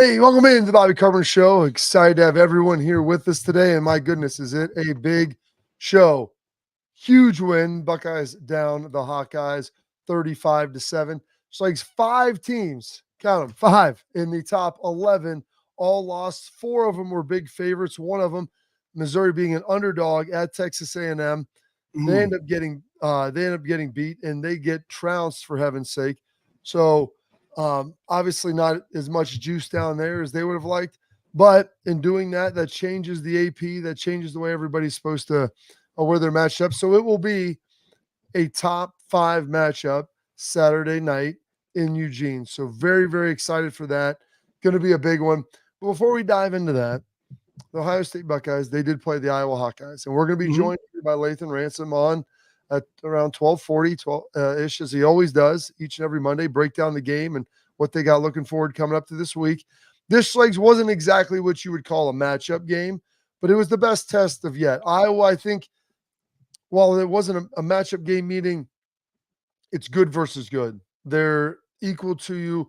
Hey, welcome in to the Bobby Carpenter Show. Excited to have everyone here with us today. And my goodness, is it a big show? Huge win. Buckeyes down the Hawkeyes 35-7. It's like 5 teams, count them, 5 in the top 11, all lost. 4 of them were big favorites. One of them, Missouri, being an underdog at Texas A&M. They end up getting beat, and they get trounced, for heaven's sake. So obviously not as much juice down there as they would have liked, but in doing that, that changes the AP, that changes the way everybody's supposed to where they're matched up. So it will be a top 5 matchup Saturday night in Eugene. So very, very excited for that. Going to be a big one. But before we dive into that, the Ohio State Buckeyes, they did play the Iowa Hawkeyes, and we're going to be joined by Lathan, Ransom on at around 12:40 ish, as he always does each and every Monday, break down the game and what they got looking forward coming up to this week. This Schlegel wasn't exactly what you would call a matchup game, but it was the best test of yet. Iowa, I think, while it wasn't a matchup game, meaning it's good versus good. They're equal to you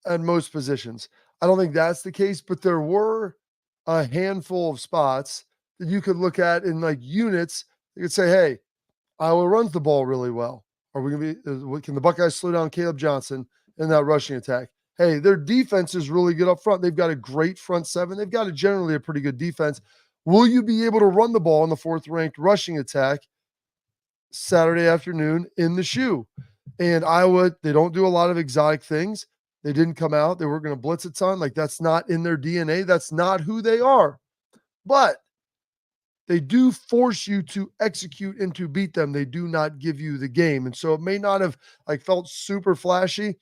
at most positions. I don't think that's the case, but there were a handful of spots that you could look at in like units. You could say, hey, Iowa runs the ball really well. Are we going to be, can the Buckeyes slow down Caleb Johnson in that rushing attack? Hey, their defense is really good up front. They've got a great front seven. They've got generally a pretty good defense. Will you be able to run the ball in the 4th-ranked rushing attack Saturday afternoon in the shoe? And Iowa, they don't do a lot of exotic things. They didn't come out. They weren't going to blitz a ton. Like, that's not in their DNA. That's not who they are. But they do force you to execute and to beat them. They do not give you the game. And so it may not have felt super flashy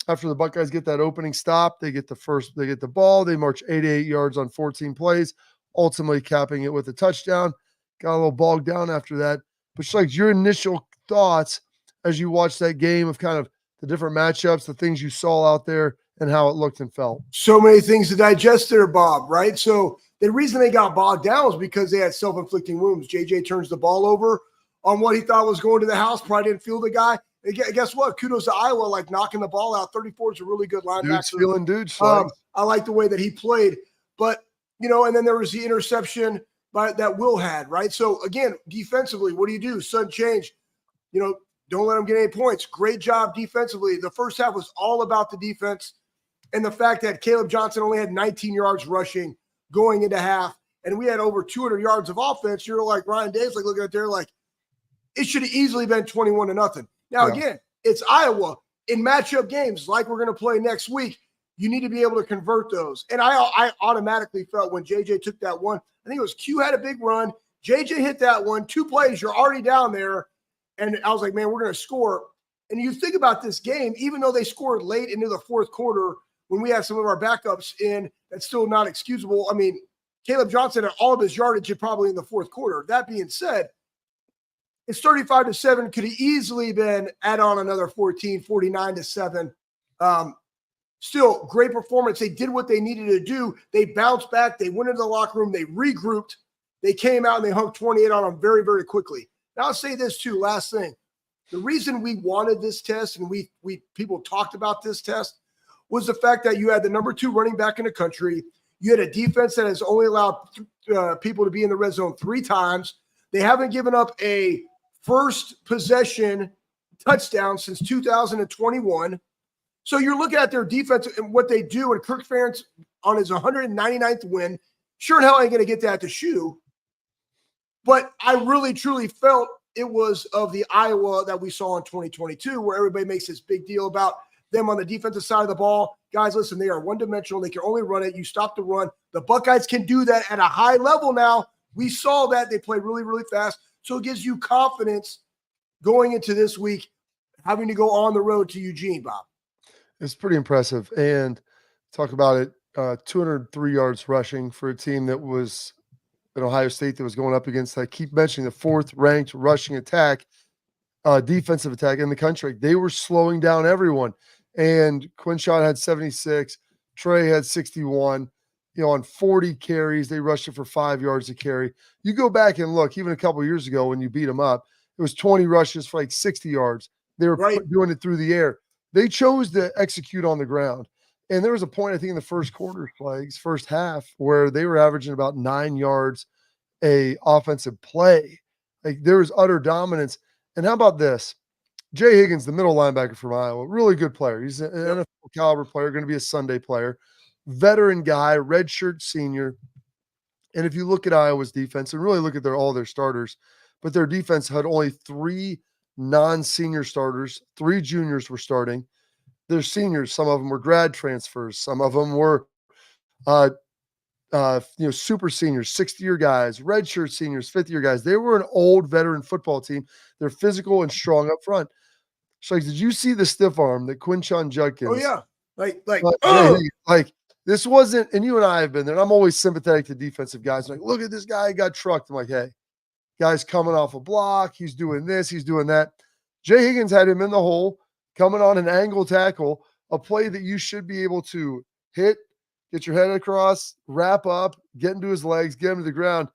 after the Buckeyes get that opening stop. They get the ball. They march 88 yards on 14 plays, ultimately capping it with a touchdown. Got a little bogged down after that. But Schlegel, your initial thoughts as you watched that game of kind of the different matchups, the things you saw out there, and how it looked and felt. So many things to digest there, Bob, right? So the reason they got bogged down was because they had self-inflicting wounds. JJ turns the ball over on what he thought was going to the house, probably didn't feel the guy. And guess what? Kudos to Iowa, like knocking the ball out. 34 is a really good linebacker. Dude's feeling dudes. I like the way that he played. But, and then there was the interception that Will had, right? So, again, defensively, what do? Sudden change. Don't let them get any points. Great job defensively. The first half was all about the defense and the fact that Caleb Johnson only had 19 yards rushing going into half, and we had over 200 yards of offense. You're like Ryan Dave's looking at there like it should have easily been 21-0. Now, Again, it's Iowa. In matchup games like we're going to play next week, you need to be able to convert those. And I automatically felt when JJ took that one, I think it was Q had a big run. JJ hit that one, 2 plays, you're already down there. And I was like, man, we're going to score. And you think about this game, even though they scored late into the 4th quarter when we had some of our backups in, that's still not excusable. I mean, Caleb Johnson had all of his yardage probably in the 4th quarter. That being said, it's 35-7. Could have easily been add on another 14, 49-7. Still, great performance. They did what they needed to do. They bounced back. They went into the locker room. They regrouped. They came out and they hung 28 on them very, very quickly. Now, I'll say this too, last thing. The reason we wanted this test and we people talked about this test was the fact that you had the number 2 running back in the country. You had a defense that has only allowed people to be in the red zone 3 times. They haven't given up a first possession touchdown since 2021. So you're looking at their defense and what they do, and Kirk Ferentz on his 199th win, sure in hell ain't going to get that to shoe. But I really, truly felt it was of the Iowa that we saw in 2022, where everybody makes this big deal about them on the defensive side of the ball. Guys, listen, they are one-dimensional. They can only run it. You stop the run. The Buckeyes can do that at a high level now. We saw that. They play really, really fast. So it gives you confidence going into this week, having to go on the road to Eugene, Bob. It's pretty impressive. And talk about it, 203 yards rushing for a team that was in Ohio State that was going up against, I keep mentioning, the 4th-ranked rushing attack, defensive attack in the country. They were slowing down everyone. And Quinshot had 76. Trey had 61. On 40 carries, they rushed it for 5 yards a carry. You go back and look, even a couple of years ago when you beat them up, it was 20 rushes for like 60 yards. They were doing it through the air. They chose to execute on the ground. And there was a point, I think, in the first quarter, first half, where they were averaging about 9 yards a offensive play. Like there was utter dominance. And how about this? Jay Higgins, the middle linebacker from Iowa, really good player. He's an NFL caliber player, going to be a Sunday player, veteran guy, redshirt senior. And if you look at Iowa's defense and really look at all their starters, but their defense had only 3 non-senior starters, 3 juniors were starting. Their seniors, some of them were grad transfers, some of them were super seniors, 6th-year guys, redshirt seniors, 5th-year guys. They were an old veteran football team. They're physical and strong up front. So, did you see the stiff arm that Quinshon Judkins? Oh yeah, like this wasn't. And you and I have been there. And I'm always sympathetic to defensive guys. Like, look at this guy, he got trucked. I'm like, hey, guy's coming off a block. He's doing this. He's doing that. Jay Higgins had him in the hole, coming on an angle tackle, a play that you should be able to hit, get your head across, wrap up, get into his legs, get him to the ground.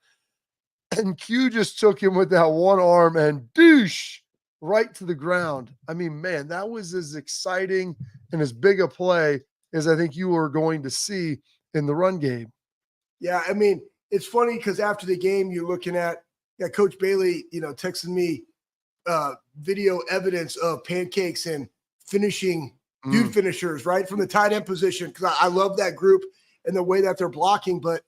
And Q just took him with that one arm and douche right to the ground. I mean, man, that was as exciting and as big a play as I think you were going to see in the run game. Yeah, I mean, it's funny because after the game, you're looking at Coach Bailey, texting me video evidence of pancakes and finishing dude finishers, right, from the tight end position, because I love that group and the way that they're blocking. But,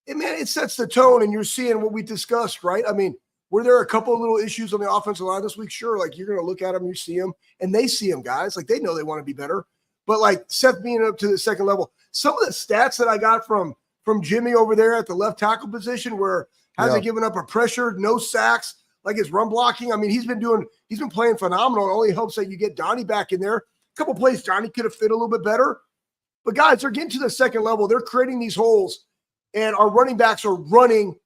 it sets the tone, and you're seeing what we discussed, right? I mean, were there a couple of little issues on the offensive line this week? Sure. Like, you're going to look at them, you see them, and they see them, guys. Like, they know they want to be better. But, like, Seth being up to the second level, some of the stats that I got from Jimmy over there at the left tackle position where hasn't given up a pressure, no sacks, like his run blocking. I mean, he's been playing phenomenal. It only helps that you get Donnie back in there. A couple plays Donnie could have fit a little bit better. But, guys, they're getting to the second level. They're creating these holes, and our running backs are running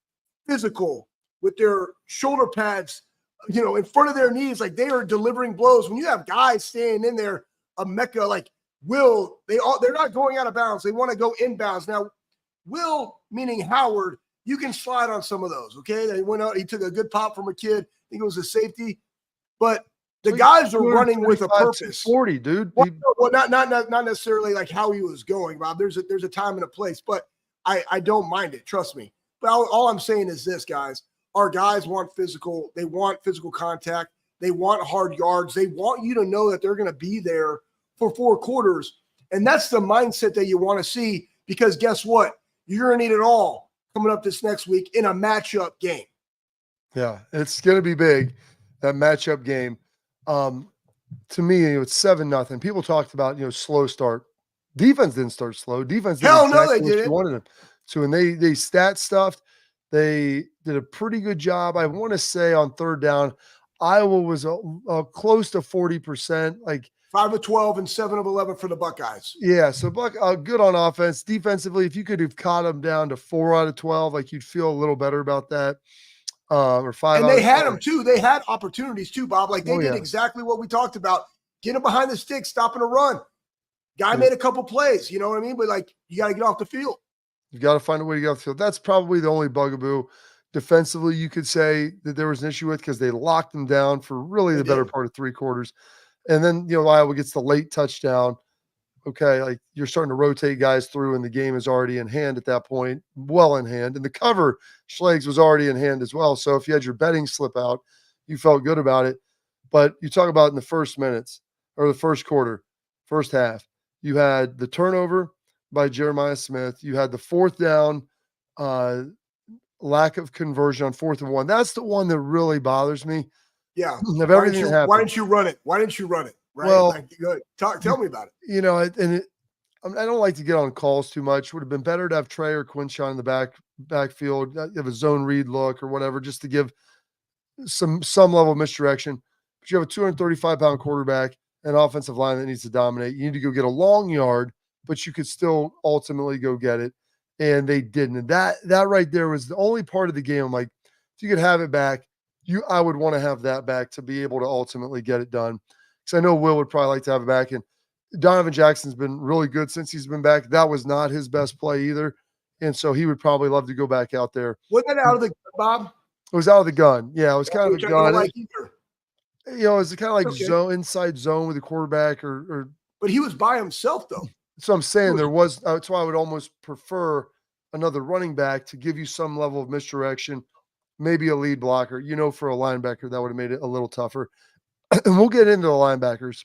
physical with their shoulder pads, in front of their knees. Like, they are delivering blows. When you have guys staying in there, a Mecca like Will, they're not going out of bounds. They want to go inbounds. Now, Will, meaning Howard, you can slide on some of those, okay? They went out, he took a good pop from a kid. I think it was a safety. But the guys are running with a purpose. 40, dude. Well, not necessarily like how he was going, Rob. There's a time and a place, but I don't mind it. Trust me. But all I'm saying is this, guys. Our guys want physical. They want physical contact. They want hard yards. They want you to know that they're going to be there for 4 quarters. And that's the mindset that you want to see, because guess what? You're going to need it all coming up this next week in a matchup game. Yeah, it's going to be big, that matchup game. To me, it's 7-0. People talked about, slow start. Defense didn't start slow. Defense did they didn't. Wanted them to, and they stat stuffed. They did a pretty good job. I want to say on third down, Iowa was close to 40%, like 5 of 12 and 7 of 11 for the Buckeyes. Yeah, so good on offense. Defensively, if you could have caught them down to 4 out of 12, like you'd feel a little better about that. Or 5. And they had them too. They had opportunities too, Bob. Like they did exactly what we talked about. Get them behind the stick, stopping a run. Guy made a couple plays, you know what I mean? But like, you got to get off the field. You got to find a way to get off the field. That's probably the only bugaboo. Defensively, you could say that there was an issue with, because they locked them down for really the better part of 3 quarters. And then, Iowa gets the late touchdown. Okay, like you're starting to rotate guys through, and the game is already in hand at that point, well in hand. And the cover, Schlegel, was already in hand as well. So if you had your betting slip out, you felt good about it. But you talk about in the first minutes or the first quarter, first half, you had the turnover by Jeremiah Smith. You had the 4th down, lack of conversion on 4th and 1. That's the one that really bothers me. Yeah. Of everything why didn't you run it? Why didn't you run it? Right. Well, good. Tell me about it. I don't like to get on calls too much. Would have been better to have Trey or Quinshon in the backfield, have a zone read look or whatever, just to give some level of misdirection. But you have a 235-pound quarterback and offensive line that needs to dominate. You need to go get a long yard, but you could still ultimately go get it. And they didn't. And that right there was the only part of the game. I'm like, if you could have it back, I would want to have that back to be able to ultimately get it done. Because I know Will would probably like to have it back. And Donovan Jackson's been really good since he's been back. That was not his best play either. And so he would probably love to go back out there. Wasn't that out of the gun, Bob? It was out of the gun. Yeah, it was kind of a gun. Like it was kind of like inside zone with the quarterback or. But he was by himself, though. So I'm saying that's why I would almost prefer another running back to give you some level of misdirection, maybe a lead blocker. For a linebacker, that would have made it a little tougher. And we'll get into the linebackers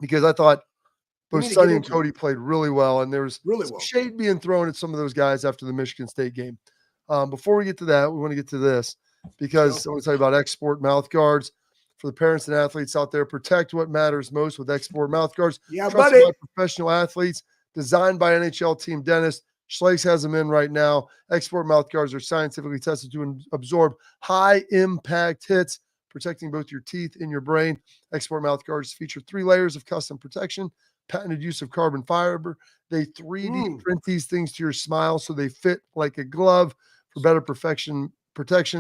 because I thought both Sonny and Cody played really well, and there was some shade being thrown at some of those guys after the Michigan State game. Before we get to that, we want to get to this because I want to tell you about Export mouth guards. For the parents and athletes out there, protect what matters most with Export mouth guards. Yeah, Trusted buddy. by professional athletes, designed by NHL team dentists. Schlegel has them in right now. Export mouth guards are scientifically tested to absorb high impact hits, protecting both your teeth and your brain. Export mouth guards feature 3 layers of custom protection, patented use of carbon fiber. They 3D print these things to your smile so they fit like a glove for better protection,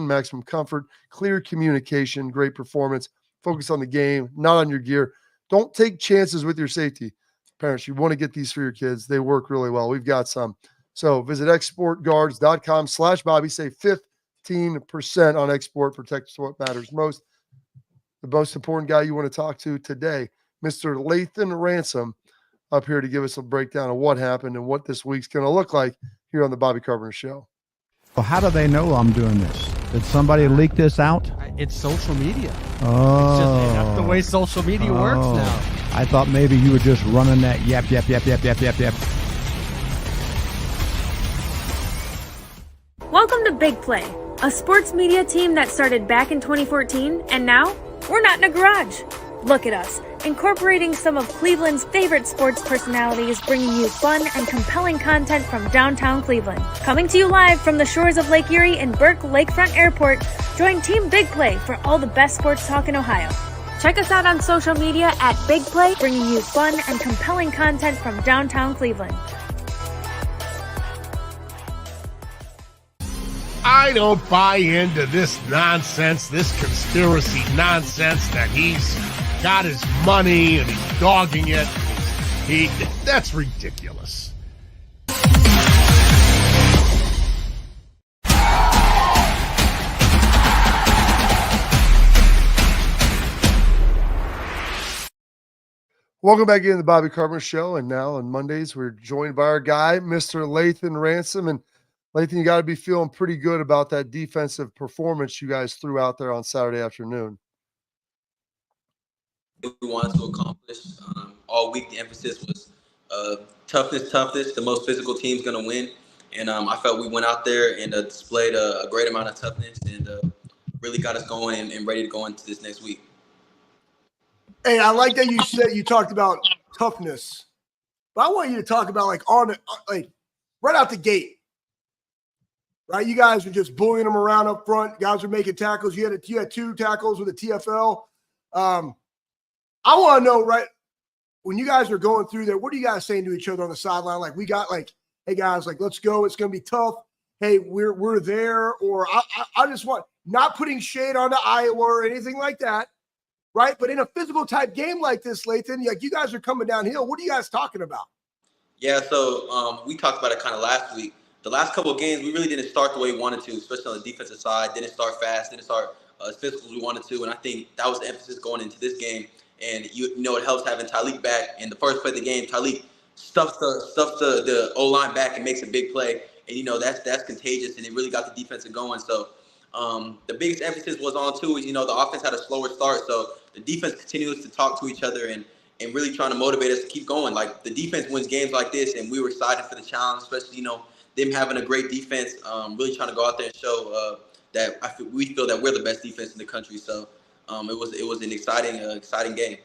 maximum comfort, clear communication, great performance. Focus on the game, not on your gear. Don't take chances with your safety. Parents, you want to get these for your kids. They work really well. We've got some. So visit exportguards.com/Bobby. Save 15% on Export. Protects what matters most. The most important guy you want to talk to today, Mr. Lathan Ransom, up here to give us a breakdown of what happened and what this week's going to look like here on the Bobby Carpenter Show. Well, how do they know I'm doing this? Did somebody leak this out? It's social media. Oh. That's the way social media works now. I thought maybe you were just running that yap. Welcome to Big Play, a sports media team that started back in 2014, and now we're not in a garage. Look at us, incorporating some of Cleveland's favorite sports personalities, bringing you fun and compelling content from downtown Cleveland. Coming to you live from the shores of Lake Erie and Burke Lakefront Airport, join Team Big Play for all the best sports talk in Ohio. Check us out on social media at Big Play, bringing you fun and compelling content from downtown Cleveland. I don't buy into this nonsense, this conspiracy nonsense that he's got his money and he's dogging it. That's ridiculous. Welcome back into the Bobby Carpenter Show. And now on Mondays, we're joined by our guy, Mr. Lathan Ransom. And Lathan, you got to be feeling pretty good about that defensive performance you guys threw out there on Saturday afternoon. We wanted to accomplish all week. The emphasis was toughness. The most physical team's going to win. And I felt we went out there and displayed a great amount of toughness and really got us going and ready to go into this next week. Hey, I like that you talked about toughness, but I want you to talk about like right out the gate, right? You guys were just bullying them around up front. Guys were making tackles. You had 2 tackles with a TFL. I want to know, right, when you guys are going through there, what are you guys saying to each other on the sideline? Like, we got like, hey guys, like, let's go. It's going to be tough. Hey, we're there. Or I just want, not putting shade onto Iowa or anything like that. Right. But in a physical type game like this, Lathan, like you guys are coming downhill. What are you guys talking about? Yeah. So we talked about it kind of last week. The last couple of games, we really didn't start the way we wanted to, especially on the defensive side. Didn't start fast, didn't start as physical as we wanted to. And I think that was the emphasis going into this game. And you know, it helps having Tyleek back. In the first play of the game, Tyleek stuffs the O-line back and makes a big play. And, you know, that's contagious, and it really got the defense going. So the biggest emphasis was on, too, is, you know, the offense had a slower start. So the defense continues to talk to each other and really trying to motivate us to keep going. Like, the defense wins games like this, and we were excited for the challenge, especially, you know, them having a great defense, really trying to go out there and show that we feel that we're the best defense in the country. So it was an exciting game.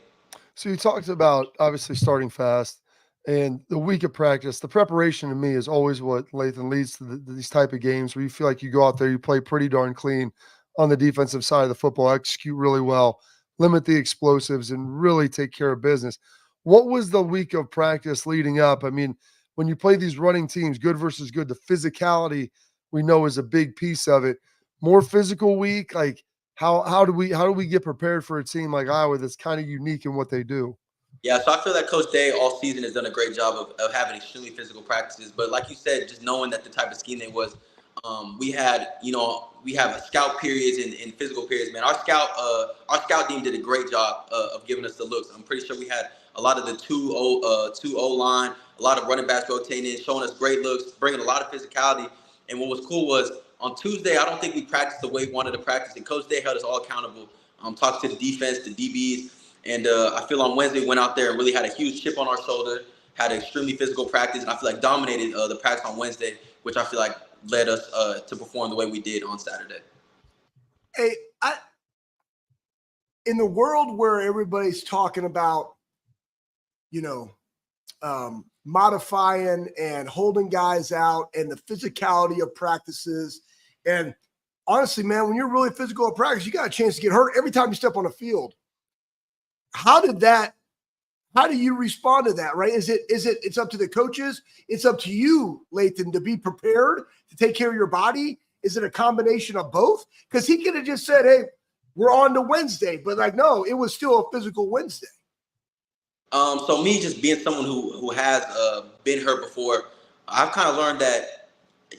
So you talked about obviously starting fast and the week of practice. The preparation to me is always what Lathan leads to these type of games where you feel like you go out there, you play pretty darn clean on the defensive side of the football, execute really well, limit the explosives, and really take care of business. What was the week of practice leading up? I mean, when you play these running teams, good versus good, the physicality we know is a big piece of it. More physical week, like how do we get prepared for a team like Iowa that's kind of unique in what they do? Yeah, so I feel that Coach Day all season has done a great job of having extremely physical practices. But like you said, just knowing that the type of scheme they was, we have scout periods and physical periods. Man, our scout team did a great job of giving us the looks. I'm pretty sure we had a lot of the two O line, a lot of running backs rotating in, showing us great looks, bringing a lot of physicality. And what was cool was on Tuesday, I don't think we practiced the way we wanted to practice, and Coach Day held us all accountable. Talked to the defense, the DBs, and I feel on Wednesday we went out there and really had a huge chip on our shoulder, had an extremely physical practice, and I feel like dominated the practice on Wednesday, which I feel like led us to perform the way we did on Saturday. Hey, in the world where everybody's talking about, modifying and holding guys out and the physicality of practices, and honestly, man, when you're really physical at practice, you got a chance to get hurt every time you step on the field. How do you respond to that, right? It's up to the coaches. It's up to you, Lathan, to be prepared to take care of your body. Is it a combination of both? Because he could have just said, hey, we're on to Wednesday, but no, it was still a physical Wednesday. So me just being someone who has been hurt before, I've kind of learned that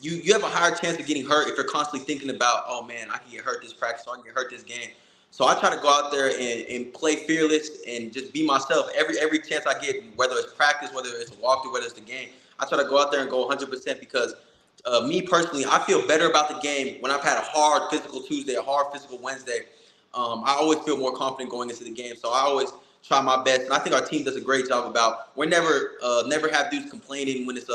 you have a higher chance of getting hurt if you're constantly thinking about, oh man, I can get hurt this practice, or I can get hurt this game. So I try to go out there and play fearless and just be myself every chance I get, whether it's practice, whether it's a walkthrough, whether it's the game. I try to go out there and go 100% because me personally, I feel better about the game when I've had a hard physical Tuesday, a hard physical Wednesday. I always feel more confident going into the game. So I always try my best, and I think our team does a great job about. We're never have dudes complaining when it's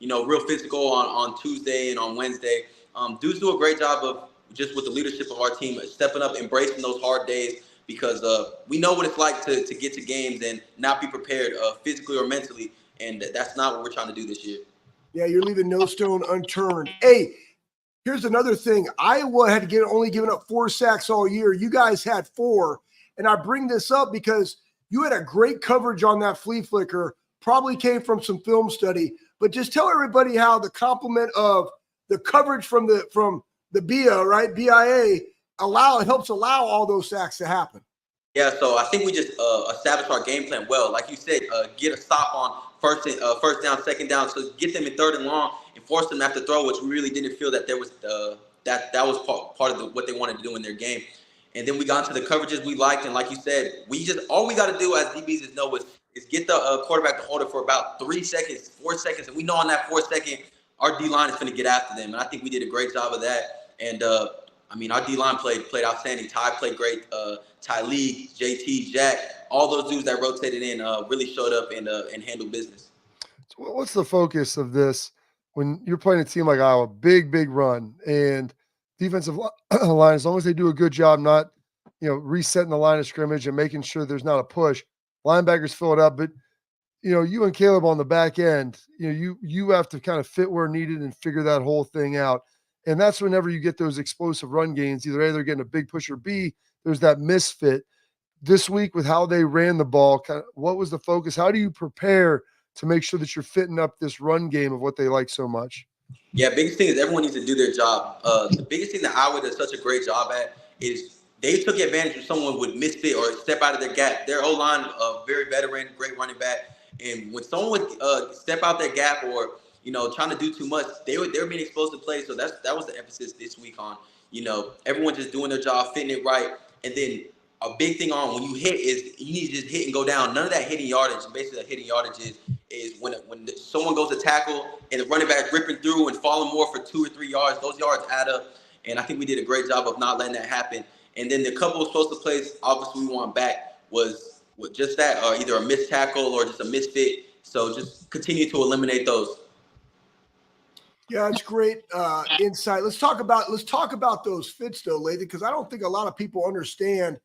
real physical on Tuesday and on Wednesday. Dudes do a great job of just with the leadership of our team stepping up, embracing those hard days because we know what it's like to get to games and not be prepared physically or mentally, and that's not what we're trying to do this year. Yeah, you're leaving no stone unturned. Hey, here's another thing. Iowa had only given up 4 sacks all year. You guys had 4, and I bring this up because you had a great coverage on that flea flicker, probably came from some film study, but just tell everybody how the compliment of the coverage from the BIA, right? BIA helps allow all those sacks to happen. Yeah, so I think we just established our game plan well. Like you said, get a stop on first down, second down, so get them in 3rd and long and force them to have to throw, which we really didn't feel that there was that was part of what they wanted to do in their game. And then we got into the coverages we liked, and like you said, all we got to do as DBs is get the quarterback to hold it for about 3 seconds, 4 seconds, and we know on that 4 second our D line is going to get after them, and I think we did a great job of that. And our D line played outstanding. Ty played great. Ty Lee, JT, Jack, all those dudes that rotated in really showed up and handled business. So what's the focus of this when you're playing a team like Iowa? Big run and defensive line, as long as they do a good job not, resetting the line of scrimmage and making sure there's not a push, linebackers fill it up. But, you and Caleb on the back end, you have to kind of fit where needed and figure that whole thing out. And that's whenever you get those explosive run gains, either A, they're getting a big push, or B, there's that misfit. This week with how they ran the ball, what was the focus? How do you prepare to make sure that you're fitting up this run game of what they like so much? Yeah, biggest thing is everyone needs to do their job. The biggest thing that Iowa does such a great job at is they took advantage of someone would misfit or step out of their gap. Their O-line, very veteran, great running back. And when someone would step out their gap or, trying to do too much, they were being exposed to play. So that was the emphasis this week on, everyone just doing their job, fitting it right. And then a big thing on when you hit is you need to just hit and go down. None of that hitting yardage. Basically, the hitting yardage is when someone goes to tackle and the running back ripping through and falling more for 2 or 3 yards. Those yards add up, and I think we did a great job of not letting that happen. And then the couple of explosive plays, obviously, we want back was just that, or either a missed tackle or just a misfit. So just continue to eliminate those. Yeah, it's great insight. Let's talk about those fits though, Lathan, because I don't think a lot of people understand.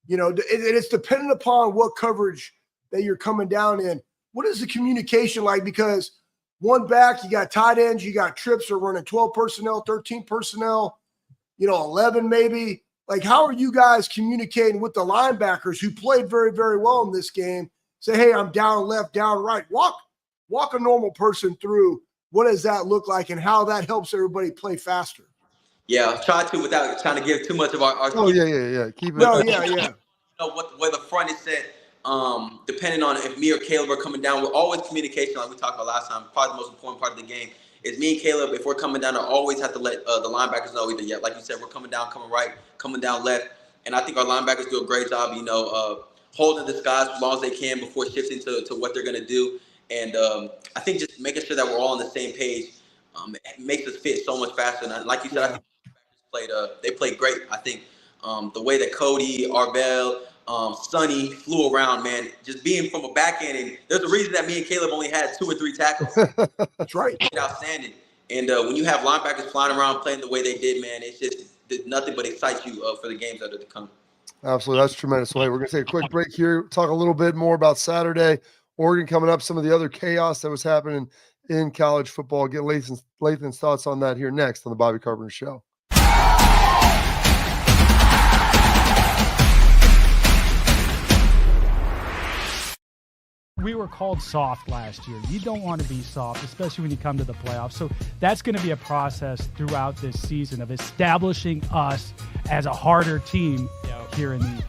It's dependent upon what coverage that you're coming down in. What is the communication like? Because one back, you got tight ends, you got trips are running 12 personnel, 13 personnel, 11 maybe. Like, how are you guys communicating with the linebackers who played very, very well in this game? Say, hey, I'm down left, down right. Walk a normal person through. What does that look like and how that helps everybody play faster? Yeah, try to without trying to give too much of our Oh, yeah. Keep it. No, yeah. Where the front is set, depending on if me or Caleb are coming down, we're always communication, like we talked about last time. Probably the most important part of the game is me and Caleb. If we're coming down, I always have to let the linebackers know either, like you said, we're coming down, coming right, coming down left. And I think our linebackers do a great job, holding the skies as long as they can before shifting to what they're going to do. And I think just making sure that we're all on the same page it makes us fit so much faster. And like you said, I think they played great. I think the way that Cody, Arbel, Sonny flew around, man, just being from a back end. And there's a reason that me and Caleb only had 2 or 3 tackles. That's right. Outstanding. And when you have linebackers flying around playing the way they did, man, it's just nothing but excite you for the games that are to come. Absolutely. That's tremendous. So, hey, we're going to take a quick break here, talk a little bit more about Saturday, Oregon coming up, some of the other chaos that was happening in college football. Get Lathan's thoughts on that here next on the Bobby Carpenter Show. We were called soft last year. You don't want to be soft, especially when you come to the playoffs. So that's going to be a process throughout this season of establishing us as a harder team here in the.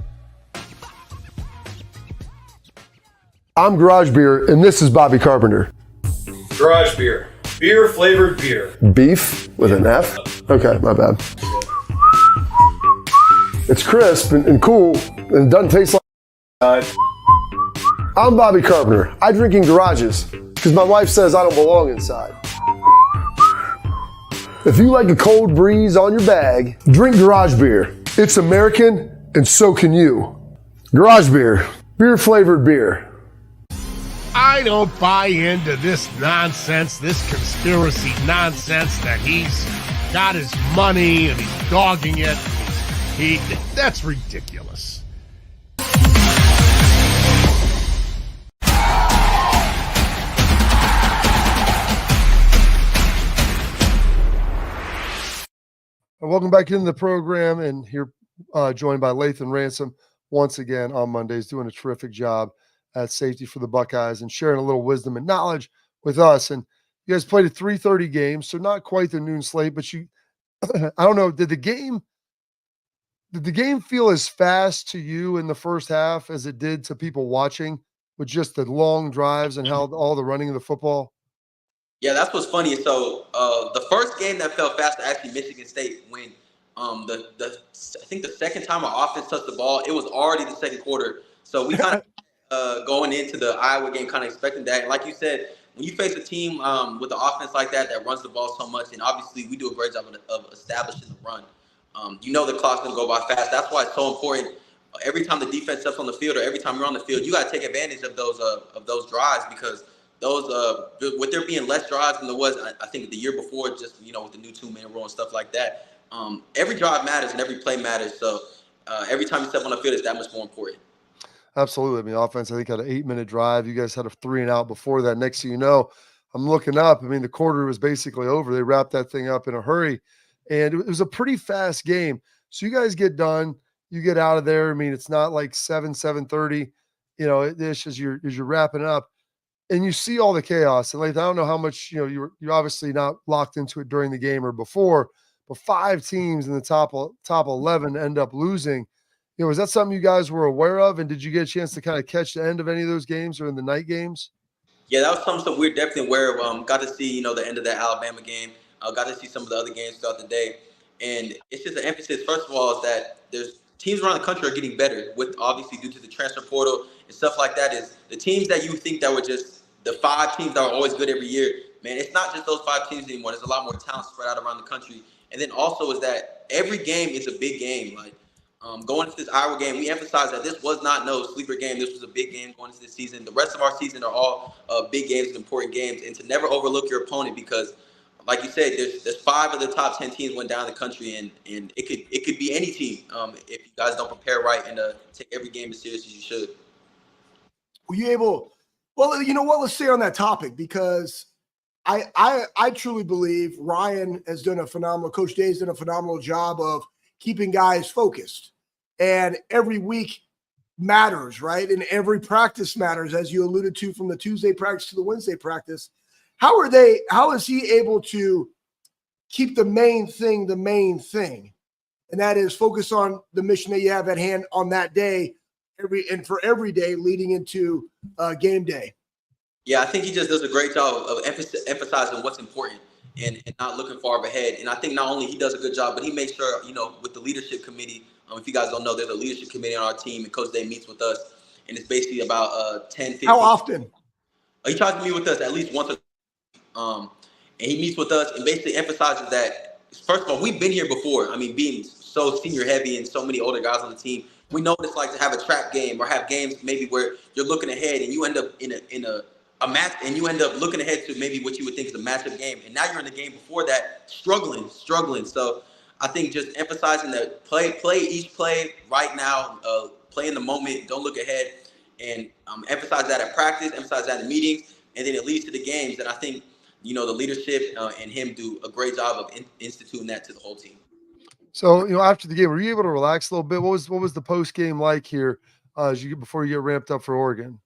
I'm Garage Beer, and this is Bobby Carpenter. Garage Beer. Beer flavored beer. Beef with an F? Okay, my bad. It's crisp and cool, and it doesn't taste like. I'm Bobby Carpenter. I drink in garages because my wife says I don't belong inside. If you like a cold breeze on your bag, drink Garage Beer. It's American, and so can you. Garage Beer. Beer flavored beer. I don't buy into this nonsense, this conspiracy nonsense that he's got his money and he's dogging it. That's ridiculous. Welcome back into the program, and here joined by Lathan Ransom once again on Mondays, doing a terrific job at safety for the Buckeyes and sharing a little wisdom and knowledge with us. And you guys played a 3:30 game, so not quite the noon slate, but you, I don't know, did the game feel as fast to you in the first half as it did to people watching with just the long drives and how all the running of the football? Yeah, that's what's funny. So the first game that felt fast was actually Michigan State when I think the second time our offense touched the ball, it was already the second quarter. So we kind of going into the Iowa game kind of expecting that. And like you said, when you face a team with an offense like that runs the ball so much, and obviously we do a great job of establishing the run, you know the clock's going to go by fast. That's why it's so important. Every time the defense steps on the field or every time you're on the field, you got to take advantage of those drives because those with there being less drives than there was, I think the year before, just with the new 2-man rule and stuff like that. Every drive matters and every play matters. So every time you step on the field, it's that much more important. Absolutely. I mean, offense, I think, had an 8-minute drive. You guys had a 3-and-out before that. Next thing you know, I'm looking up. I mean, the quarter was basically over. They wrapped that thing up in a hurry, and it was a pretty fast game. So you guys get done. You get out of there. I mean, it's not like 7:30, ish as you're wrapping up. And you see all the chaos. And like, I don't know how much, you're obviously not locked into it during the game or before, but 5 teams in the top 11 end up losing. Was that something you guys were aware of? And did you get a chance to kind of catch the end of any of those games or in the night games? Yeah, that was something we're definitely aware of. Got to see, the end of that Alabama game. Got to see some of the other games throughout the day. And it's just an emphasis, first of all, is that there's teams around the country are getting better with obviously due to the transfer portal and stuff like that. Is the teams that you think that were just the 5 teams that are always good every year, man, it's not just those 5 teams anymore. There's a lot more talent spread out around the country. And then also is that every game is a big game. Like going into this Iowa game, we emphasize that this was not no sleeper game. This was a big game going into this season. The rest of our season are all big games and important games. And to never overlook your opponent because, like you said, there's 5 of the top 10 teams went down the country, and it could be any team if you guys don't prepare right and take every game as serious as you should. Were you able? Well, you know what? Let's stay on that topic because I truly believe Ryan has done Coach Day has done a phenomenal job of keeping guys focused. And every week matters, right? And every practice matters, as you alluded to, from the Tuesday practice to the Wednesday practice. How is he able to keep the main thing? And that is focus on the mission that you have at hand on that day, every day leading into game day. Yeah, I think he just does a great job of emphasizing what's important and not looking far ahead. And I think not only he does a good job, but he makes sure, with the leadership committee, if you guys don't know, there's a leadership committee on our team, and Coach Day meets with us, and it's basically about 10, 15. How often? He tries to meet with us at least once and he meets with us and basically emphasizes that, first of all, we've been here before. I mean, being so senior heavy and so many older guys on the team, we know what it's like to have a trap game or have games maybe where you're looking ahead and you end up in a match and you end up looking ahead to maybe what you would think is a matchup game. And now you're in the game before that, struggling. So I think just emphasizing that play each play right now, play in the moment, don't look ahead, and emphasize that at practice, emphasize that in meetings, and then it leads to the games. And I think, the leadership and him do a great job of instituting that to the whole team. So, after the game, were you able to relax a little bit? What was the post game like here before you get ramped up for Oregon?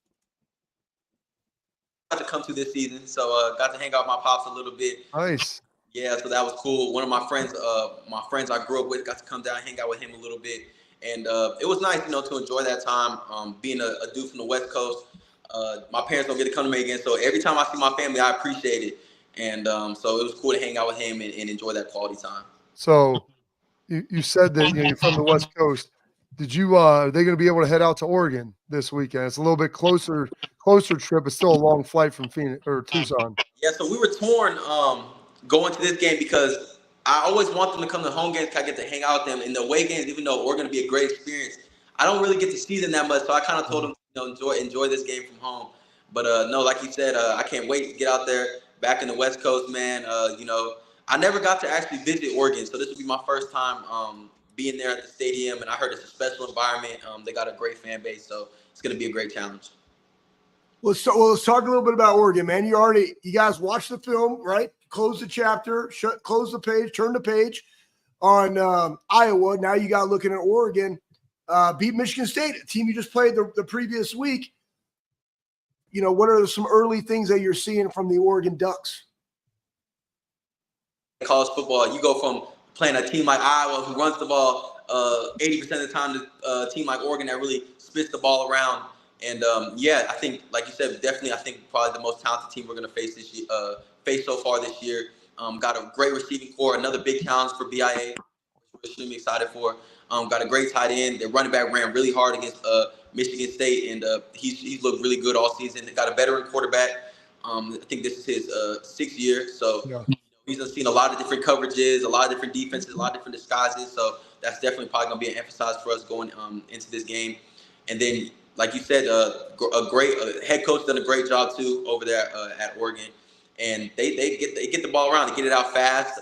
Got to come to this season, so got to hang out with my pops a little bit. Nice. Yeah, so that was cool. One of my friends I grew up with, got to come down and hang out with him a little bit, and it was nice, to enjoy that time. Being a dude from the West Coast, my parents don't get to come to me again, so every time I see my family, I appreciate it, and so it was cool to hang out with him and enjoy that quality time. So, you said that you're from the West Coast. Did you? Are they going to be able to head out to Oregon this weekend? It's a little bit closer trip, but still a long flight from Phoenix or Tucson. Yeah, so we were torn going to this game because I always want them to come to home games. I get to hang out with them. In the away games, even though Oregon to be a great experience, I don't really get to see them that much. So I kind of told them, enjoy this game from home. But no, like you said, I can't wait to get out there back in the West Coast, man. I never got to actually visit Oregon, so this will be my first time being there at the stadium. And I heard it's a special environment. They got a great fan base, so it's going to be a great challenge. Let's talk a little bit about Oregon, man. You guys watched the film, right? Close the chapter, close the page, turn the page on Iowa. Now you got looking at Oregon, beat Michigan State, a team you just played the previous week. What are some early things that you're seeing from the Oregon Ducks? College football, you go from playing a team like Iowa who runs the ball 80% of the time to a team like Oregon that really spits the ball around. And I think, like you said, definitely, I think probably the most talented team we're going to face this year, face so far this year. Got a great receiving core, another big challenge for BIA, which we're extremely excited for. Got a great tight end. Their running back ran really hard against Michigan State, and he's looked really good all season. They got a veteran quarterback. I think this is his 6th year, so he's seen a lot of different coverages, a lot of different defenses, a lot of different disguises. So that's definitely probably going to be an emphasis for us going into this game. And then, like you said, a great head coach done a great job too over there at Oregon, and they get the ball around, they get it out fast.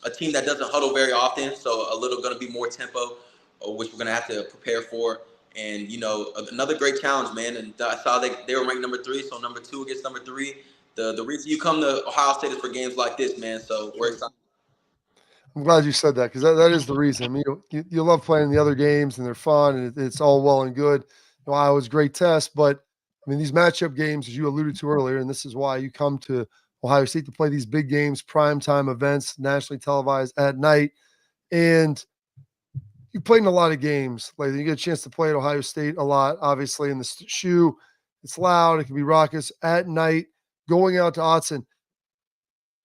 A team that doesn't huddle very often, so a little going to be more tempo, which we're going to have to prepare for. And another great challenge, man. And I saw they were ranked number 3, so number 2 against number 3. The reason you come to Ohio State is for games like this, man. So we're excited. I'm glad you said that because that is the reason. I mean, you love playing the other games and they're fun and it's all well and good. Iowa's a great test, but I mean, these matchup games, as you alluded to earlier, and this is why you come to Ohio State to play these big games, primetime events, nationally televised at night. And you played in a lot of games. Like you get a chance to play at Ohio State a lot, obviously in the shoe. It's loud. It can be raucous at night. Going out to Autzen,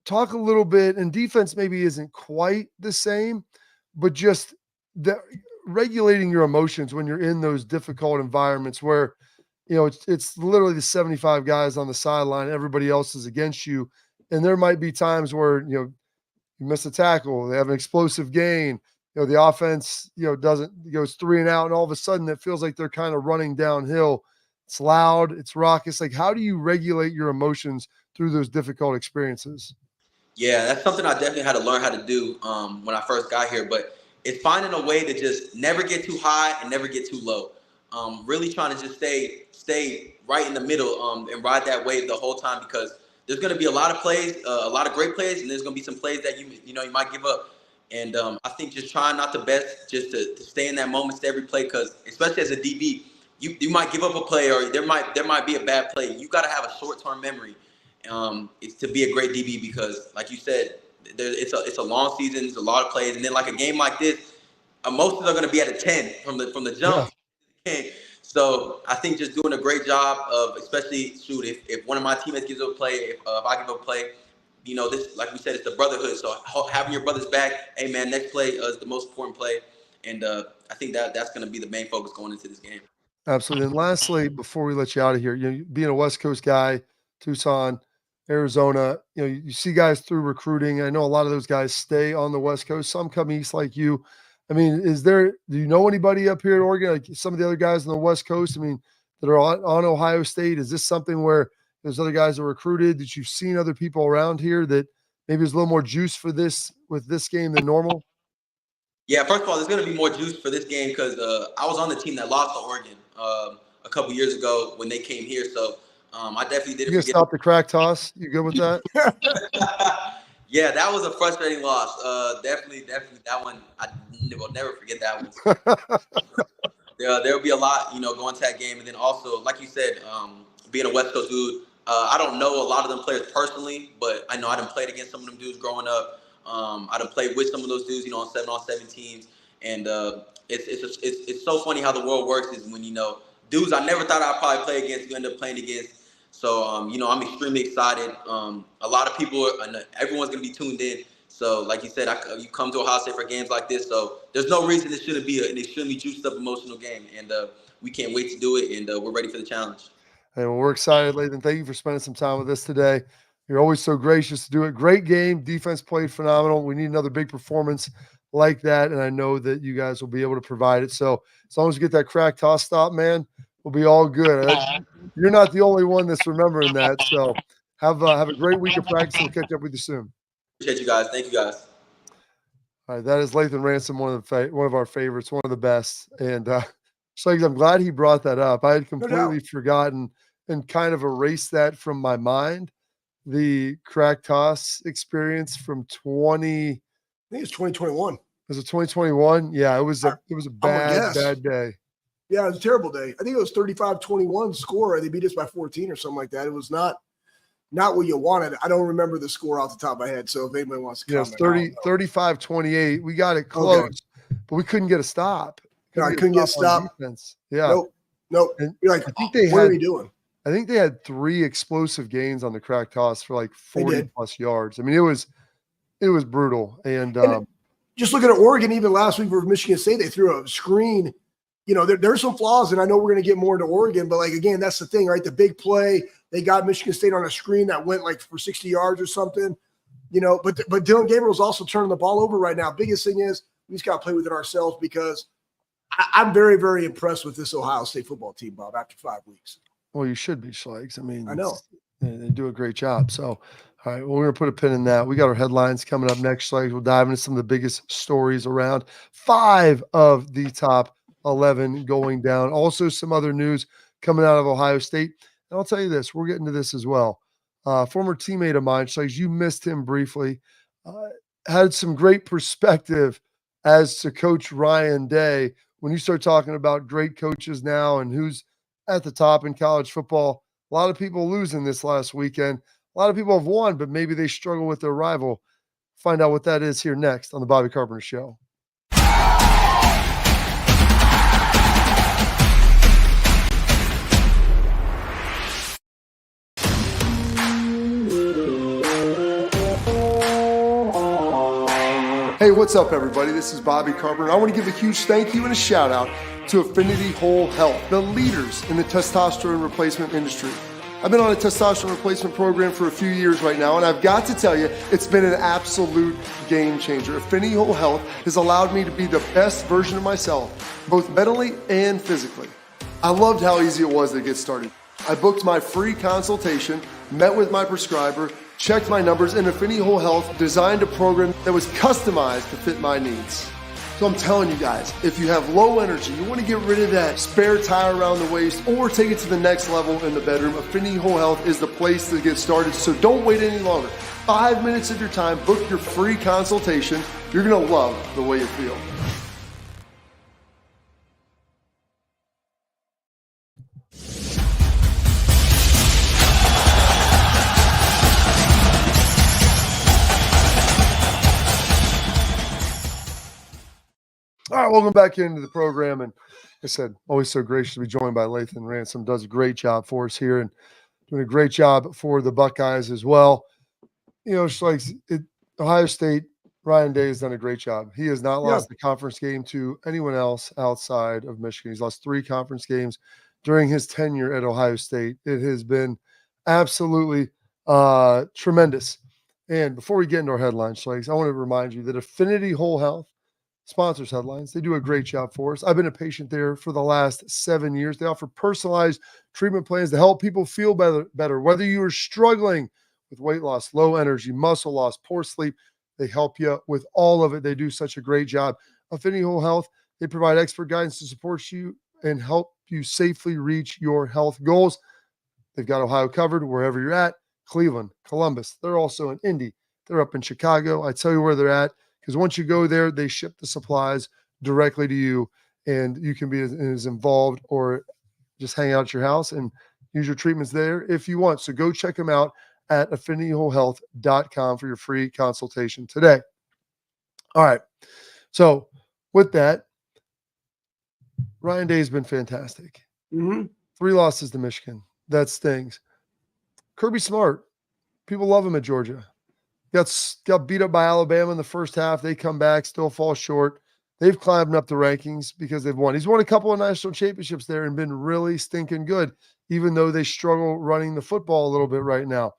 talk a little bit, and defense maybe isn't quite the same, but just regulating your emotions when you're in those difficult environments where, it's literally the 75 guys on the sideline, everybody else is against you. And there might be times where, you miss a tackle, they have an explosive gain, the offense, goes 3 and out, and all of a sudden it feels like they're kind of running downhill. It's loud, it's raucous. Like, how do you regulate your emotions through those difficult experiences? Yeah, that's something I definitely had to learn how to do when I first got here. But it's finding a way to just never get too high and never get too low. Really trying to just stay right in the middle and ride that wave the whole time, because there's going to be a lot of plays, a lot of great plays, and there's going to be some plays that you might give up. And I think just trying not to best just to stay in that moment, stay every play, because especially as a DB, you might give up a play or there might be a bad play. You got to have a short-term memory it's to be a great DB, because like you said, it's a long season, it's a lot of plays, and then like a game like this, most of them are going to be at a 10 from the jump. Yeah. So I think just doing a great job of, especially if one of my teammates gives up a play, if I give up a play, this, like we said, it's the brotherhood. So having your brothers back, hey man, next play is the most important play, and I think that's going to be the main focus going into this game. Absolutely. And lastly, before we let you out of here, being a West Coast guy, Tucson, Arizona. You know, you see guys through recruiting. I know a lot of those guys stay on the West Coast. Some come east like you. I mean, do you know anybody up here at Oregon, like some of the other guys on the West Coast, I mean, that are on Ohio State? Is this something where there's other guys that are recruited that you've seen other people around here that maybe there's a little more juice for this with this game than normal? Yeah, first of all, there's going to be more juice for this game because I was on the team that lost to Oregon a couple years ago when they came here. So I definitely didn't forget. Stop the crack toss. You good with that? Yeah, that was a frustrating loss. Definitely that one. I will never forget that one. There'll be a lot, going to that game. And then also, like you said, being a West Coast dude, I don't know a lot of them players personally, but I know I done played against some of them dudes growing up. I done played with some of those dudes, on 7-on-7 teams. And it's so funny how the world works is when, dudes I never thought I'd probably play against, you end up playing against. So, I'm extremely excited. A lot of people, everyone's going to be tuned in. So, like you said, you come to Ohio State for games like this. So, there's no reason this shouldn't be an extremely juiced up emotional game. And we can't wait to do it. And we're ready for the challenge. Hey, well, we're excited, Lathan. Thank you for spending some time with us today. You're always so gracious to do it. Great game. Defense played phenomenal. We need another big performance like that, and I know that you guys will be able to provide it. So as long as you get that crack toss stop, man, we'll be all good. You're not the only one that's remembering that. So have a great week of practice. We'll catch up with you soon. Appreciate you guys. Thank you, guys. All right, that is Lathan Ransom, one of our favorites, one of the best. And Schlegel, I'm glad he brought that up. I had completely forgotten and kind of erased that from my mind. The crack toss experience from I think it's 2021. Was it 2021? Yeah, it was a bad day. Yeah, it was a terrible day. I think it was 35-21 score. They beat us by 14 or something like that. It was not what you wanted. I don't remember the score off the top of my head. So if anybody wants to comment. 35-28. We got it close, but we couldn't get a stop. I couldn't get a stop. Yeah. Nope. You're like, what are you doing? I think they had 3 explosive gains on the crack toss for like 40 plus yards. I mean, it was brutal. And just looking at Oregon, even last week for Michigan State, they threw a screen. There's some flaws, and I know we're going to get more into Oregon, but again, that's the thing, right? The big play, they got Michigan State on a screen that went for 60 yards or something, but Dylan Gabriel's also turning the ball over right now. Biggest thing is we just got to play with it ourselves because I'm very, very impressed with this Ohio State football team, Bob, after 5 weeks. Well, you should be, Schlegel. I mean, I know. They do a great job. So, all right, well, we're going to put a pin in that. We got our headlines coming up next, Schlegel. We'll dive into some of the biggest stories around 5 of the top 11 going down. Also, some other news coming out of Ohio State. And I'll tell you this, we're getting to this as well. Former teammate of mine, Schlegel, you missed him briefly, had some great perspective as to Coach Ryan Day. When you start talking about great coaches now and who's at the top in college football, a lot of people losing this last weekend. A lot of people have won, but maybe they struggle with their rival. Find out what that is here next on the Bobby Carpenter Show. Hey, what's up, everybody? This is Bobby Carpenter. I want to give a huge thank you and a shout out to Affinity Whole Health, the leaders in the testosterone replacement industry. I've been on a testosterone replacement program for a few years right now, and I've got to tell you, it's been an absolute game changer. Affinity Whole Health has allowed me to be the best version of myself, both mentally and physically. I loved how easy it was to get started. I booked my free consultation, met with my prescriber, checked my numbers, and Affinity Whole Health designed a program that was customized to fit my needs. So I'm telling you guys, if you have low energy, you want to get rid of that spare tire around the waist or take it to the next level in the bedroom, Affinity Whole Health is the place to get started. So don't wait any longer. 5 minutes of your time, book your free consultation. You're going to love the way you feel. All right, welcome back into the program. And like I said, always so gracious to be joined by Lathan Ransom. Does a great job for us here and doing a great job for the Buckeyes as well. It's like Ohio State, Ryan Day has done a great job. He has not lost the conference game to anyone else outside of Michigan. He's lost 3 conference games during his tenure at Ohio State. It has been absolutely tremendous. And before we get into our headlines, Schlegs, I want to remind you that Affinity Whole Health sponsors headlines. They do a great job for us. I've been a patient there for the last 7 years. They offer personalized treatment plans to help people feel better. Whether you are struggling with weight loss, low energy, muscle loss, poor sleep, they help you with all of it. They do such a great job. Affinity Whole Health, they provide expert guidance to support you and help you safely reach your health goals. They've got Ohio covered wherever you're at. Cleveland, Columbus. They're also in Indy. They're up in Chicago. I tell you where they're at, because once you go there, they ship the supplies directly to you, and you can be as involved or just hang out at your house and use your treatments there if you want. So go check them out at affinityWholeHealth.com for your free consultation today. All right. So with that, Ryan Day's been fantastic. 3 losses to Michigan. That stings. Kirby Smart, people love him at Georgia. Got beat up by Alabama in the first half. They come back, still fall short. They've climbed up the rankings because they've won. He's won a couple of national championships there and been really stinking good, even though they struggle running the football a little bit right now.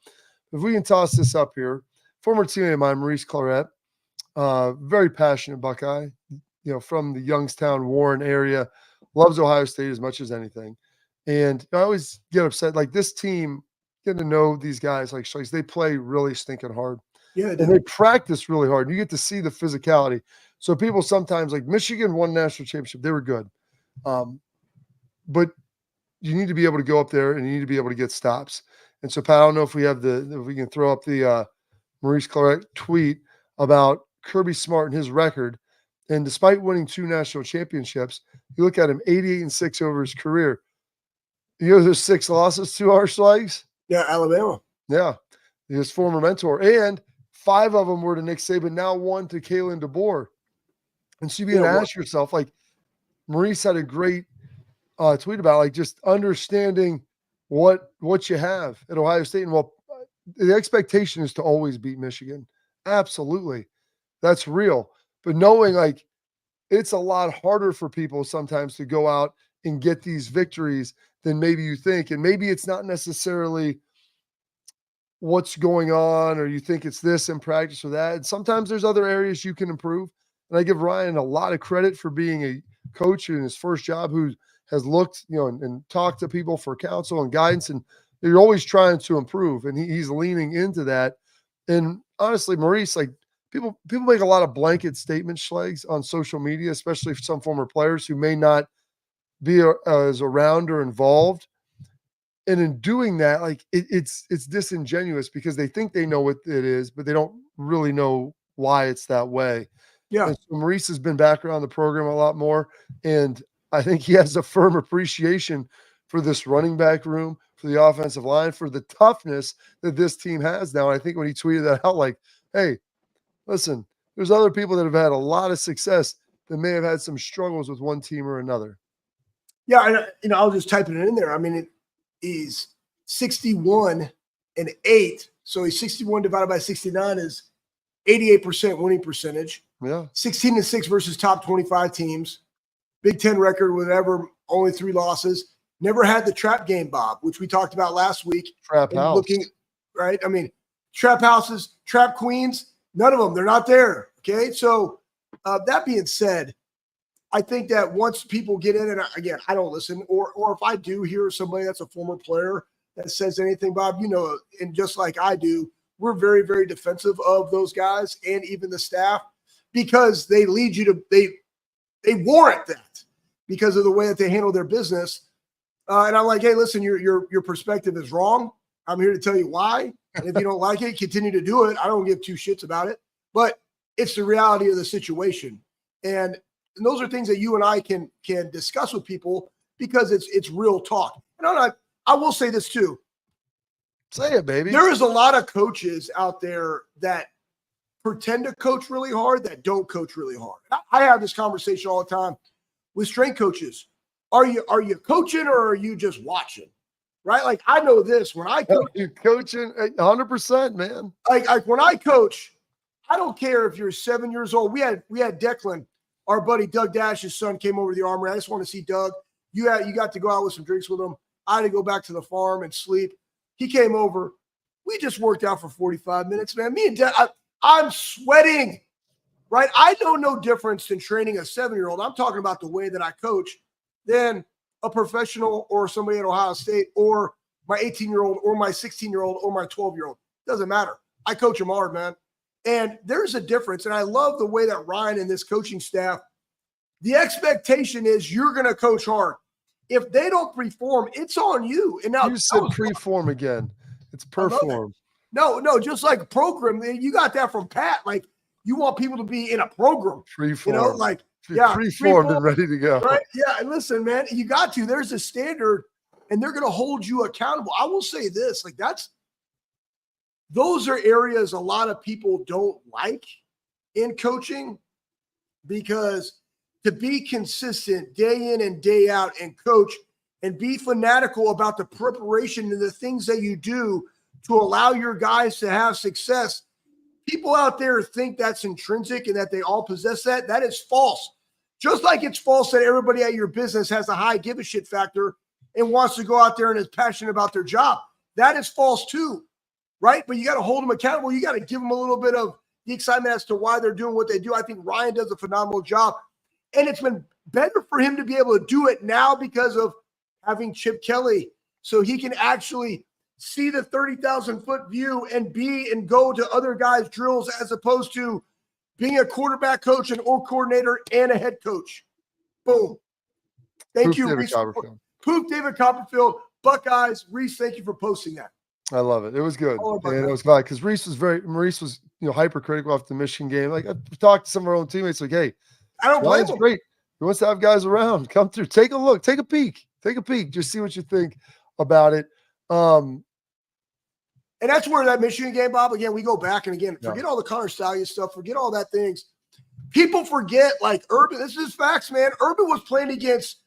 If we can toss this up here, former teammate of mine, 𝗟𝗜𝗓𝗘, very passionate Buckeye, from the Youngstown, Warren area, loves Ohio State as much as anything. And I always get upset, like this team, getting to know these guys like Schlegel, they play really stinking hard. Yeah, and they practice really hard. You get to see the physicality. So people sometimes, like Michigan won national championship, they were good. But you need to be able to go up there and you need to be able to get stops. And so, Pat, I don't know if we can throw up the 𝗟𝗓𝗄 tweet about Kirby Smart and his record. And despite winning 2 national championships, you look at him 88-6 over his career. There's 6 losses to our Schlegs. Yeah, Alabama. Yeah, his former mentor. And 5 of them were to Nick Saban, now 1 to Kalen DeBoer. And so you begin to ask yourself, like, Maurice had a great tweet about, like, just understanding what you have at Ohio State. And the expectation is to always beat Michigan. Absolutely. That's real. But knowing, like, it's a lot harder for people sometimes to go out and get these victories than maybe you think. And maybe it's not necessarily what's going on, or you think it's this in practice or that. And sometimes there's other areas you can improve. And I give Ryan a lot of credit for being a coach in his first job who has looked, and talked to people for counsel and guidance. And you're always trying to improve. And he's leaning into that. And honestly, Maurice, like, people make a lot of blanket statements, Schlegs, on social media, especially for some former players who may not be as around or involved. And in doing that, like, it's disingenuous because they think they know what it is, but they don't really know why it's that way. Yeah. And so Maurice has been back around the program a lot more. And I think he has a firm appreciation for this running back room, for the offensive line, for the toughness that this team has now. And I think when he tweeted that out, like, hey, listen, there's other people that have had a lot of success that may have had some struggles with one team or another. Yeah, and I'll just type it in there. I mean, he's 61-8, so he's 61 divided by 69 is 88% winning percentage. Yeah, 16-6 versus top 25 teams. Big Ten record, whatever, only 3 losses. Never had the trap game, Bob, which we talked about last week. Trap house, right? I mean, trap houses, trap queens, none of them. They're not there. Okay, so that being said, I think that once people get in, and again, I don't listen, or if I do hear somebody that's a former player that says anything, Bob, and just like I do, we're very, very defensive of those guys and even the staff because they lead you to they warrant that because of the way that they handle their business. And I'm like, hey, listen, your perspective is wrong. I'm here to tell you why. And if you don't like it, continue to do it. I don't give 2 shits about it, but it's the reality of the situation. And those are things that you and I can discuss with people because it's real talk. And I will say this too. Say it, baby. There is a lot of coaches out there that pretend to coach really hard that don't coach really hard. I have this conversation all the time with strength coaches. Are you coaching or are you just watching? Right? Like, I know this when I coach. You're coaching 100%, man. Like when I coach, I don't care if you're 7 years old. We had Declan, our buddy Doug Dash's son, came over to the Armory. I just want to see Doug. You got to go out with some drinks with him. I had to go back to the farm and sleep. He came over. We just worked out for 45 minutes, man. Me and Dad, I'm sweating, right? I know no difference than training a 7-year-old. I'm talking about the way that I coach than a professional or somebody at Ohio State or my 18-year-old or my 16-year-old or my 12-year-old. Doesn't matter. I coach them hard, man. And there's a difference. And I love the way that Ryan and this coaching staff, the expectation is you're going to coach hard. If they don't perform, it's on you. And now you said preform again. It's perform. No, just like program. You got that from Pat. Like you want people to be in a program. Preform. You know, like yeah, preformed and ready to go. Right? Yeah. And listen, man, you got to. There's a standard, and they're going to hold you accountable. I will say this: like those are areas a lot of people don't like in coaching, because to be consistent day in and day out and coach and be fanatical about the preparation and the things that you do to allow your guys to have success. People out there think that's intrinsic and that they all possess that. That is false. Just like it's false that everybody at your business has a high give a shit factor and wants to go out there and is passionate about their job. That is false too, right? But you got to hold them accountable. You got to give them a little bit of the excitement as to why they're doing what they do. I think Ryan does a phenomenal job. And it's been better for him to be able to do it now because of having Chip Kelly, so he can actually see the 30,000-foot view and be and go to other guys' drills, as opposed to being a quarterback coach and or coordinator and a head coach. Boom. Thank you, Reese. Poof, David Copperfield. Buckeyes. Reese, thank you for posting that. I love it. It was good. And it was glad because Maurice was hypercritical after the Michigan game. Like, I've talked to some of our own teammates, like, hey, I don't blame him. Great. He wants to have guys around. Come through. Take a look. Take a peek. Just see what you think about it. And that's where that Michigan game, Bob, again, we go back and again, forget all the Connor Stallion stuff. Forget all that things. People forget, like, Urban. This is facts, man. Urban was playing against,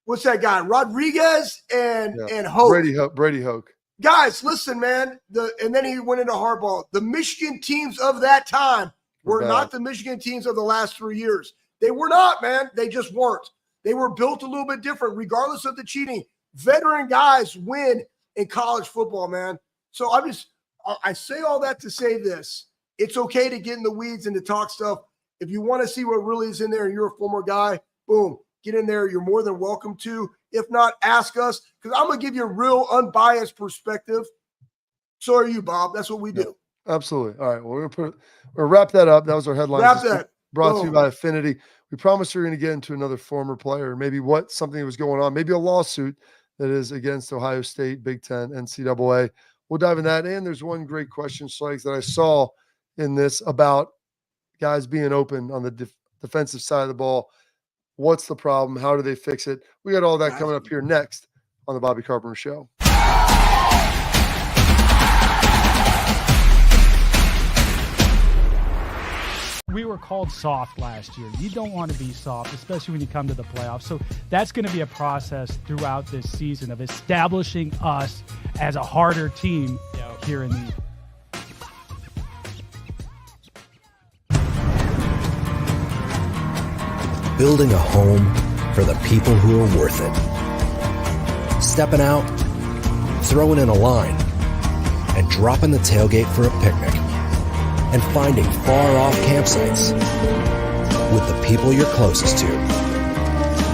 what's that guy? Rodriguez and Hoke. Brady Hoke. Guys, listen, man. And then he went into hardball. The Michigan teams of that time were not the Michigan teams of the last 3 years. They were not, man. They just weren't. They were built a little bit different, regardless of the cheating. Veteran guys win in college football, man. So I say all that to say this. It's okay to get in the weeds and to talk stuff. If you want to see what really is in there and you're a former guy, boom, get in there. You're more than welcome to. If not, ask us, because I'm going to give you a real unbiased perspective. So are you, Bob. That's what we do. Absolutely. All right. Well, we're going to wrap that up. That was our headline. Wrap that. Brought to you by Affinity. We promised we were going to get into another former player, maybe something that was going on, maybe a lawsuit that is against Ohio State, Big Ten, NCAA. We'll dive in that. And there's one great question, Schlegel, that I saw in this about guys being open on the defensive side of the ball. What's the problem? How do they fix it? We got all that coming up here next on the Bobby Carpenter Show. We were called soft last year. You don't want to be soft, especially when you come to the playoffs. So that's going to be a process throughout this season of establishing us as a harder team here in the Building a home for the people who are worth it. Stepping out, throwing in a line, and dropping the tailgate for a picnic. And finding far-off campsites with the people you're closest to.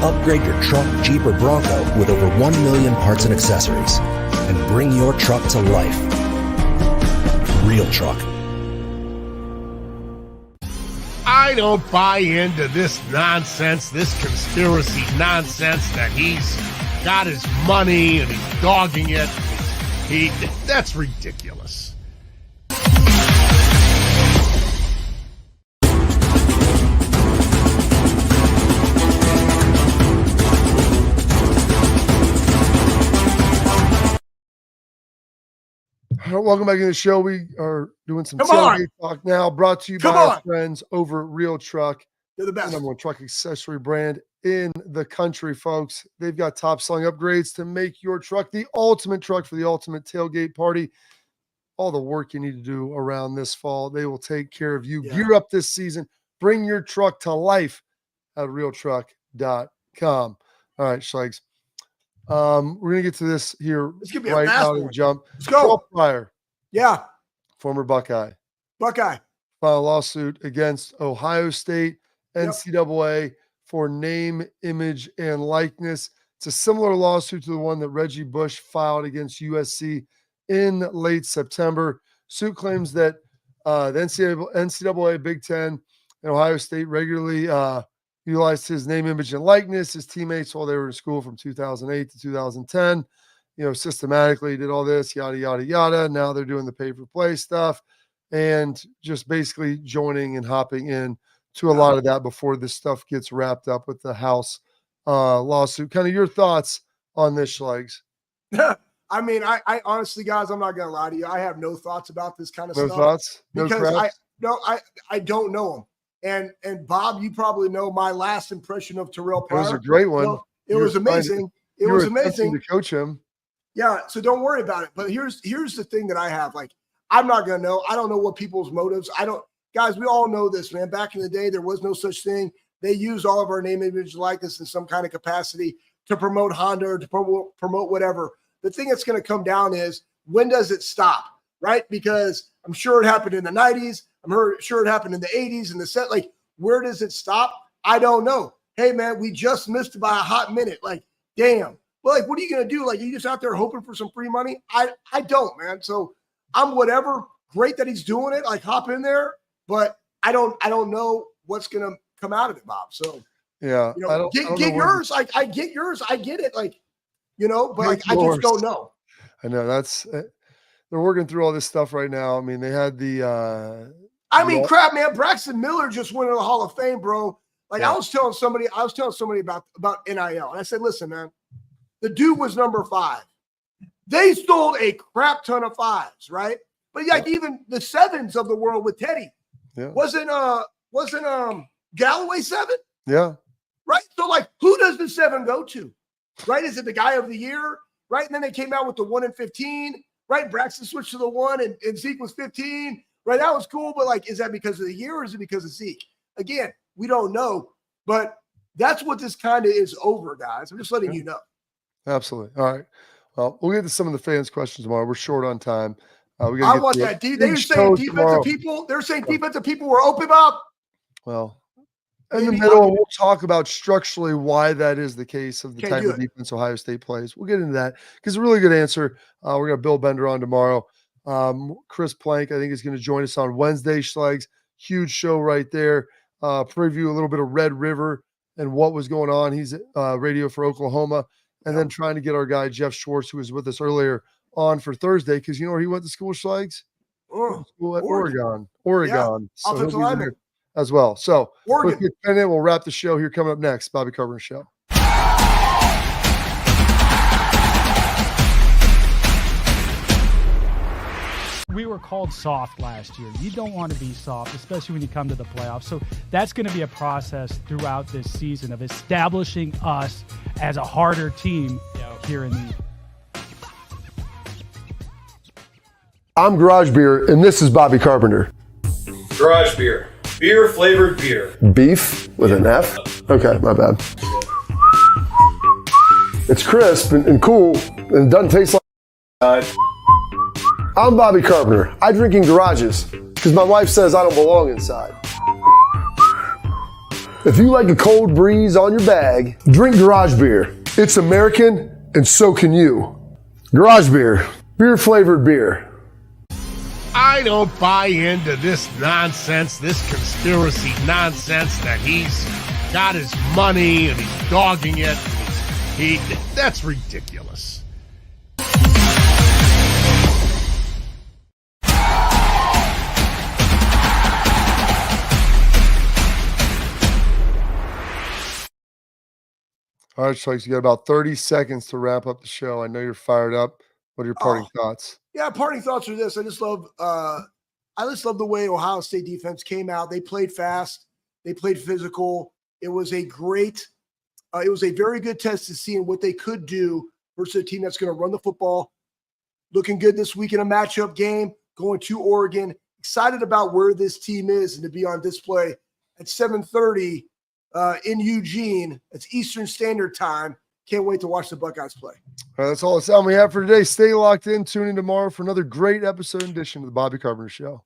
Upgrade your truck, Jeep, or Bronco with over 1 million parts and accessories. And bring your truck to life. Real Truck. I don't buy into this nonsense, this conspiracy nonsense that he's got his money and he's dogging it. That's ridiculous. Welcome back to the show. We are doing some tailgate talk now, brought to you by our friends over Real Truck. They're the best. Number one truck accessory brand in the country, folks. They've got top selling upgrades to make your truck the ultimate truck for the ultimate tailgate party. All the work you need to do around this fall, they will take care of you. Gear up this season. Bring your truck to life at realtruck.com. All right, Schlegs. We're gonna get to this here This could be right a fast out of the one. jump. Let's go. Pryor, Yeah, former Buckeye, Buckeye. filed a lawsuit against Ohio State, Yep. NCAA for name, image, and likeness. It's a similar lawsuit to the one that Reggie Bush filed against USC in late September. Suit claims that the NCAA, Big Ten, and Ohio State regularly utilized his name, image, and likeness, his teammates while they were in school from 2008 to 2010. Systematically did all this, yada, yada, yada. Now they're doing the pay-for-play stuff and just basically joining and hopping in to a lot of that before this stuff gets wrapped up with the House lawsuit. Kind of your thoughts on this, Schlegel? I mean, I honestly, guys, I'm not gonna lie to you. I have no thoughts about this kind of No stuff. thoughts? No because craps? I don't know him. And Bob, you probably know my last impression of 𝗟𝗏𝗘 Pryor. It was a great one. Well, it was amazing. It was amazing to coach him. Yeah, so don't worry about it. But here's the thing that I have. Like, I'm not gonna know. I don't know what people's motives. Guys, we all know this, man. Back in the day, there was no such thing. They used all of our name, image, likeness in some kind of capacity to promote Honda or to promote whatever. The thing that's going to come down is, when does it stop, right? Because I'm sure it happened in the 90s. I'm sure it happened in the 80s and the set. Like, where does it stop? I don't know. Hey, man, we just missed by a hot minute. Like, damn. Well, like, what are you going to do? Like, are you just out there hoping for some free money? I don't, man. So I'm whatever. Great that he's doing it. Like, hop in there. But I don't know what's going to come out of it, Bob. So, yeah, get yours. Like, I get yours. I get it. Like, but like, I just don't know. I know they're working through all this stuff right now. I mean, they had the crap, man. Braxton Miller just went to the Hall of Fame, bro. Like, yeah. I was telling somebody about NIL, and I said, listen, man, the dude was number 5. They stole a crap ton of 5s, right? But like, even the 7s of the world with Teddy, wasn't Galloway 7? Yeah. Right. So like, who does the 7 go to? Right? Is it the guy of the year? Right. And then they came out with the 1 and 15. Right. Braxton switched to the 1 and Zeke was 15. Right. That was cool. But like, is that because of the year or is it because of Zeke? Again, we don't know. But that's what this kind of is over, guys. I'm just letting you know. Absolutely. All right. Well, we'll get to some of the fans' questions tomorrow. We're short on time. I want that. They're saying defensive people. They're saying defensive people were open up. Well, in the middle, we'll talk about structurally why that is the case of the type of defense Ohio State plays. We'll get into that because it's a really good answer. We're going to Bill Bender on tomorrow. Chris Plank, I think, is going to join us on Wednesday. Schlegel, huge show right there. Preview a little bit of Red River and what was going on. He's radio for Oklahoma. And then trying to get our guy, Jeff Schwartz, who was with us earlier, on for Thursday, because you know where he went to school, Schlegel? School at Oregon. Yeah. So he'll be there as well. So we'll wrap the show here coming up next. Bobby Carpenter Show. We were called soft last year. You don't want to be soft, especially when you come to the playoffs. So that's going to be a process throughout this season of establishing us as a harder team here in the. I'm Garage Beer, and this is Bobby Carpenter. Garage Beer. Beer flavored beer. Beef with an F? Okay, my bad. It's crisp and cool, and it doesn't taste like. I'm Bobby Carpenter. I drink in garages because my wife says I don't belong inside. If you like a cold breeze on your bag, drink Garage Beer. It's American, and so can you. Garage Beer. Beer flavored beer. I don't buy into this nonsense, this conspiracy nonsense that he's got his money and he's dogging it. That's ridiculous. All right, Schlegel, you got about 30 seconds to wrap up the show. I know you're fired up. What are your parting thoughts? Yeah, parting thoughts are this. I just love the way Ohio State defense came out. They played fast. They played physical. It was a very good test to see what they could do versus a team that's going to run the football. Looking good this week in a matchup game, going to Oregon. Excited about where this team is and to be on display at 7:30 in Eugene. It's Eastern Standard Time. Can't wait to watch the Buckeyes play. All right, that's all the time we have for today. Stay locked in. Tune in tomorrow for another great episode edition of the Bobby Carpenter Show.